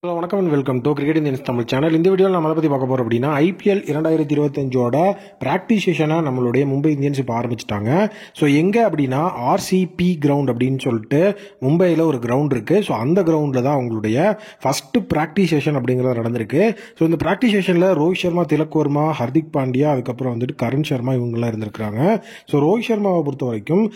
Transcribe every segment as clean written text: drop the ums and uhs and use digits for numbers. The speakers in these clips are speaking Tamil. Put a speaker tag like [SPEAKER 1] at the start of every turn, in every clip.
[SPEAKER 1] ஹலோ வணக்கம் and welcome to cricket Indians Tamil channel. இந்த வீடியோவில் நம்ம அதை பற்றி பார்க்க போகிறோம் அப்படின்னா IPL 2025ஓட ப்ராக்டிஸ் செஷனாக நம்மளுடைய மும்பை இந்தியன்ஸ் இப்போ ஆரம்பிச்சிட்டாங்க. ஸோ எங்கே அப்படின்னா RCP கிரவுண்ட் அப்படின்னு சொல்லிட்டு மும்பையில் ஒரு கிரவுண்ட் இருக்குது. ஸோ அந்த கிரவுண்டில் தான் அவங்களுடைய ஃபஸ்ட்டு ப்ராக்டிஸ் செஷன் அப்படிங்கிறது நடந்திருக்கு. ஸோ இந்த ப்ராக்டிஸ் செஷனில் ரோஹித் சர்மா, திலக் வர்மா, ஹர்திக் பாண்டியா, அதுக்கப்புறம் வந்துட்டு கரண் சர்மா இவங்கெல்லாம் இருந்திருக்கிறாங்க. ஸோ ரோஹித் சர்மாவை பொறுத்த வரைக்கும்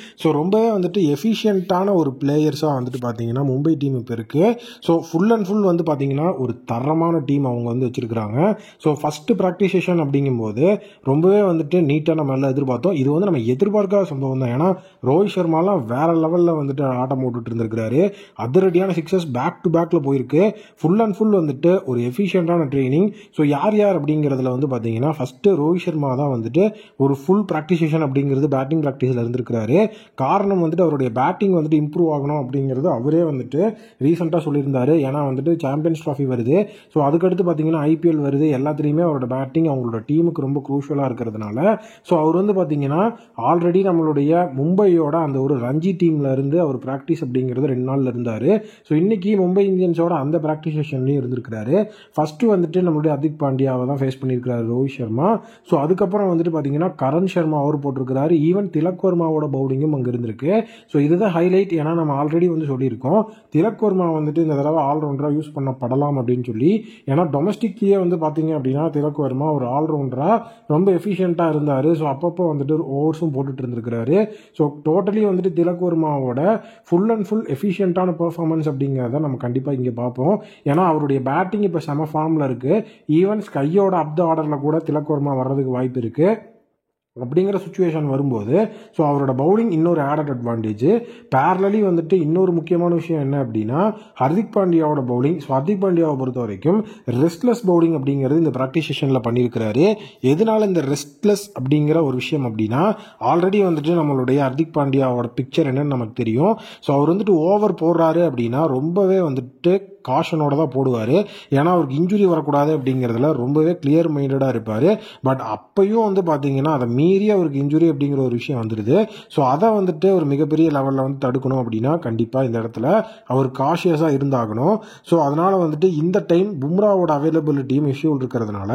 [SPEAKER 1] ரொம்பவே வந்துட்டு எஃபிஷியண்ட்டான ஒரு பிளேயர்ஸாக வந்துட்டு பார்த்தீங்கன்னா மும்பை டீம் இப்போ இருக்குது. ஸோ ஃபுல் அண்ட் ஃபுல் வந்து பார்த்தீங்கன்னா ஒரு தரமான டீம் அவங்க வந்து வச்சிருக்கிறாங்க. ஸோ ஃபர்ஸ்ட் ப்ராக்டிஸ் செஷன் அப்படிங்கும்போது ரொம்பவே வந்துட்டு நீட்டாக நம்ம எல்லாம் எதிர்பார்த்தோம். இது வந்து நம்ம எதிர்பார்க்காத சம்பவம் தான். ஏன்னா ரோஹித் சர்மாலாம் வேற லெவலில் வந்துட்டு ஆட்டம் போட்டுட்டு இருந்திருக்கிறாரு. அதிரடியான சிக்ஸஸ் பேக் டு பேக்கில் போயிருக்கு. ஃபுல் அண்ட் ஃபுல் வந்துட்டு ஒரு எஃபிஷியண்டான ட்ரைனிங். ஸோ யார் அப்படிங்கிறதுல வந்து பார்த்தீங்கன்னா ஃபர்ஸ்ட் ரோஹித் சர்மா தான் வந்துட்டு ஒரு ஃபுல் ப்ராக்டிஸ் செஷன் அப்படிங்கிறது பேட்டிங் ப்ராக்டிஸில் இருந்திருக்கிறாரு. காரணம் வந்துட்டு அவருடைய பேட்டிங் வந்துட்டு இம்ப்ரூவ் ஆகணும் அப்படிங்கிறது அவரே வந்துட்டு ரீசெண்டாக சொல்லியிருந்தாரு. ஏன்னா வந்துட்டு சாம்பியன்ஸ் ட்ராஃபி வருது. ஸோ அதுக்கடுத்து பார்த்தீங்கன்னா IPL வருது. எல்லாத்துலேயுமே அவரோட பேட்டிங் அவங்களோட டீமுக்கு ரொம்ப குரூஷியலாக இருக்கிறதுனால ஸோ அவர் வந்து பார்த்தீங்கன்னா ஆல்ரெடி நம்மளுடைய மும்பையோட அந்த ஒரு ரஞ்சி டீமில் இருந்து அவர் ப்ராக்டிஸ் அப்படிங்கிறது 2 நாளில் இருந்தார். ஸோ இன்னைக்கு மும்பை இந்தியன்ஸோட அந்த ப்ராக்டிஸ் செஷன்லையும் இருந்திருக்கிறாரு. ஃபஸ்ட்டு வந்துட்டு நம்மளுடைய ஹர்திக் பாண்டியாவை தான் ஃபேஸ் பண்ணியிருக்கிறாரு ரோஹித் சர்மா. ஸோ அதுக்கப்புறம் வந்துட்டு பார்த்தீங்கன்னா கரண் சர்மா அவர் போட்டிருக்கிறாரு. ஈவன் திலக் வர்மாவோட பவுலிங்கும் அங்கே இருந்திருக்கு. ஸோ இதுதான் ஹைலைட். ஏன்னா நம்ம ஆல்ரெடி வந்து சொல்லியிருக்கோம் திலக் வர்மா வந்துட்டு இந்த தடவை ஆல்ரவுண்டராக யூஸ் பண்ணப்படலாம் அப்படின்னு சொல்லி. ஏன்னா டொமஸ்டிக்லேயே வந்து பார்த்தீங்க அப்படின்னா திலக் வர்மா ஒரு ஆல்ரவுண்டராக ரொம்ப எஃபிஷியண்ட்டாக இருந்தார். ஸோ அப்பப்போ வந்துட்டு ஓவர்ஸும் போட்டுட்டு இருந்திருக்கிறாரு. ஸோ டோட்டலி வந்துட்டு திலக் வர்மாவோட ஃபுல் அண்ட் ஃபுல் எஃபிஷியண்ட்டான பெர்ஃபார்மன்ஸ் அப்படிங்கிறத நம்ம கண்டிப்பாக இங்கே பார்ப்போம். ஏன்னா அவருடைய பேட்டிங் இப்போ செம ஃபார்மில் இருக்குது. ஈவன் ஸ்கையோட அப் த ஆர்டரில் கூட திலக் வர்மா வர்றதுக்கு வாய்ப்பு இருக்குது. அப்படிங்கிற சுச்சுவேஷன் வரும்போது ஸோ அவரோட பவுலிங் இன்னொரு ஆடட் அட்வான்டேஜ். பேரலி வந்துட்டு இன்னொரு முக்கியமான விஷயம் என்ன அப்படின்னா ஹர்திக் பாண்டியாவோட பவுலிங். ஸோ ஹர்திக் பாண்டியாவை பொறுத்த வரைக்கும் ரெஸ்ட்லெஸ் பவுலிங் அப்படிங்கிறது இந்த ப்ராக்டிஸ் செஷனில் பண்ணியிருக்கிறாரு. எதனால இந்த ரெஸ்ட்லெஸ் அப்படிங்கிற ஒரு விஷயம் அப்படின்னா ஆல்ரெடி வந்துட்டு நம்மளுடைய ஹர்திக் பாண்டியாவோட பிக்சர் என்னன்னு நமக்கு தெரியும். ஸோ அவர் வந்துட்டு ஓவர் போடுறாரு அப்படின்னா ரொம்பவே வந்துட்டு காஷனோட தான் போடுவார். ஏன்னா அவருக்கு இன்ஜுரி வரக்கூடாது அப்படிங்கிறதுல ரொம்பவே கிளியர் மைண்டடாக இருப்பார். பட் அப்பையும் வந்து பார்த்தீங்கன்னா அதை மீறி அவருக்கு இன்ஜுரி அப்படிங்கிற ஒரு விஷயம் வந்துடுது. ஸோ அதை வந்துட்டு ஒரு மிகப்பெரிய லெவலில் வந்து தடுக்கணும் அப்படின்னா கண்டிப்பாக இந்த இடத்துல அவர் காஷியஸாக இருந்தாகணும். ஸோ அதனால் வந்துட்டு இந்த டைம் பும்ராவோட அவைலபிலிட்டியும் இஷ்யூ இருக்கிறதுனால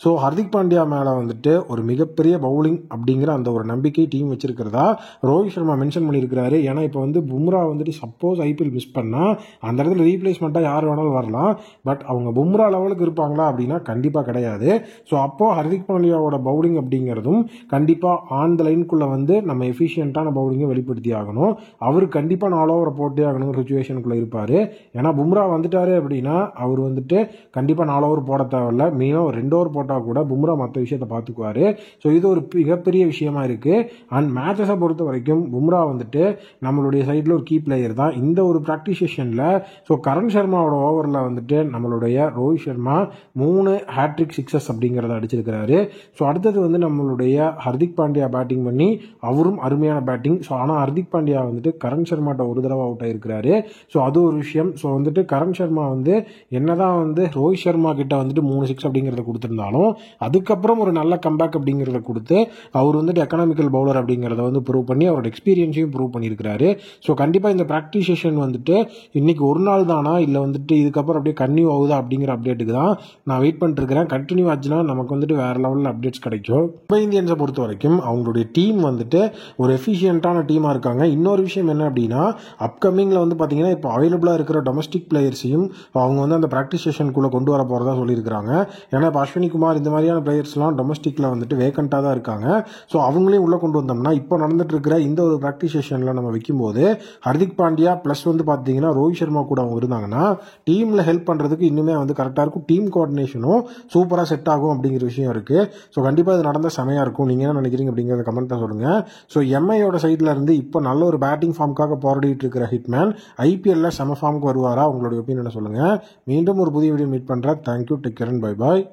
[SPEAKER 1] ஸோ ஹர்திக் பாண்டியா மேலே வந்துட்டு ஒரு மிகப்பெரிய பவுலிங் அப்படிங்கிற அந்த ஒரு நம்பிக்கை டீம் வச்சிருக்கிறதா ரோஹித் சர்மா மென்ஷன் பண்ணியிருக்கிறாரு. ஏன்னா இப்போ வந்து பும்ரா வந்துட்டு சப்போஸ் IPL மிஸ் பண்ணால் அந்த இடத்துல ரீப்ளேஸ்மெண்ட்டாக யார் வேணாலும் வரலாம். பட் அவங்க பும்ரா லெவலுக்கு இருப்பாங்களா அப்படின்னா கண்டிப்பாக கிடையாது. ஸோ அப்போது ஹர்திக் பாண்டியாவோட பவுலிங் அப்படிங்கிறதும் கண்டிப்பாக ஆன் த லைனுக்குள்ளே வந்து நம்ம எஃபிஷியண்ட்டான பவுலிங்கை வெளிப்படுத்தி ஆகணும். அவர் கண்டிப்பாக 4 ஓவரை போட்டே ஆகணும் சுச்சுவேஷனுக்குள்ளே இருப்பார். ஏன்னா பும்ரா வந்துட்டாரு அப்படின்னா அவர் வந்துட்டு கண்டிப்பாக 4 ஓவர் போட தேவையில்ல. மினிமம் 2 ஓவர் போட்டால் கூட பும்ரா மற்ற விஷயத்தை பார்த்துக்குவார். ஸோ இது ஒரு மிகப்பெரிய விஷயமா இருக்குது. அண்ட் மேட்சஸை பொறுத்த வரைக்கும் பும்ரா வந்துட்டு நம்மளுடைய சைடில் ஒரு கீ பிளேயர் தான். இந்த ஒரு ப்ராக்டிஸ் செஷனில் ஸோ கரண் சர்மாவோட ஓவரில் வந்துட்டு நம்மளுடைய ரோஹித் சர்மா 3 ஹேட்ரிக் சிக்ஸஸ் அப்படிங்கிறத அடிச்சிருக்கிறாரு. ஸோ அடுத்தது வந்து நம்மளுடைய ஹர்திக் பாண்டியா பேட்டிங் பண்ணி அவரும் அருமையான பேட்டிங். ஸோ ஆனால் ஹர்திக் பாண்டியா வந்துட்டு கரண் சர்மாட்ட ஒரு தடவை அவுட் ஆயிருக்கிறாரு. ஸோ அது ஒரு விஷயம். ஸோ வந்துட்டு கரண் சர்மா வந்து என்னதான் வந்து ரோஹித் சர்மா கிட்ட வந்துட்டு 3 6 அப்படிங்கிறத கொடுத்துருந்தாலும் அதுக்கப்புறம் ஒரு நல்ல கம்பேக் அப்படிங்கிறத கொடுத்து அவர் வந்துட்டு எக்கனாமிக்கல் பவுலர் அப்படிங்கிறத வந்து ப்ரூவ் பண்ணி அவரோட எக்ஸ்பீரியன்ஸையும் ப்ரூவ் பண்ணியிருக்கிறாரு. ஸோ கண்டிப்பாக இந்த ப்ராக்டிஸ் செஷன் வந்துட்டு இன்னைக்கு ஒரு நாள் தானா இல்லை வந்துட்டு இதுக்கப்புறம் அப்படியே கன்டினியூ ஆகுதா அப்படிங்கிற அப்டேட்டுக்கு தான் நான் வெயிட் பண்ணிட்டு இருக்கிறேன். கண்டினியூ ஆச்சுன்னா நமக்கு வந்துட்டு வேற லெவலில் அப்டேட்ஸ் கிடைக்கும். மும்பை இந்தியன்ஸை பொறுத்த வரைக்கும் அவங்களுடைய டீம் வந்துட்டு ஒரு எஃபிஷியண்டான டீமாக இருக்காங்க. இன்னொரு விஷயம் என்ன அப்படின்னா அப்கமிங்கில் வந்து பார்த்தீங்கன்னா இப்போ அவைலபிளாக இருக்கிற டொமஸ்டிக் பிளேயர்ஸையும் அவங்க வந்து அந்த ப்ராக்டிஸ் செஷனுக்குள்ளே கொண்டு வர போகிறதா சொல்லியிருக்காங்க. ஏன்னா இப்போ அஸ்வினி குமார் இந்த மாதிரியான பிளேயர்ஸ்லாம் டொமஸ்டிக்கில் வந்துட்டு வேக்கண்ட்டாக தான் இருக்காங்க. ஸோ அவங்களையும் உள்ளே கொண்டு வந்தோம்னா இப்போ நடந்துட்டு இருக்கிற இந்த ஒரு ப்ராக்டிஸ் செஷனில் நம்ம வைக்கும்போது ஹர்திக் பாண்டியா ப்ளஸ் வந்து பார்த்தீங்கன்னா ரோஹித் சர்மா கூட அவங்க இருந்தாங்கன்னா டீமில் ஹெல்ப் பண்ணுறதுக்கு இன்னுமே வந்து கரெக்டாக இருக்கும். டீம் கோஆர்டினேஷனும் சூப்பராக செட் ஆகும் அப்படிங்கிற விஷயம் இருக்குது. ஸோ கண்டிப்பாக இது நடந்தால் செமையாக இருக்கும். நீங்கள் என்ன நினைக்கிறீங்க அப்படிங்கிறத கமெண்ட்டாக சொல்லுங்கள். ஸோ MIயோட சைடில் இருந்து இப்போ நல்ல ஒரு பேட்டிங் ஃபார்முக்காக போராடிட்டு இருக்கிற ஹிட்மேன் IPLல செம ஃபார்முக்கு வருவாரா? உங்களுடைய ஒப்பீனியனை சொல்லுங்கள். மீண்டும் ஒரு புதிய வீடியோ மீட் பண்ணுறேன். Thank you, take care and bye bye.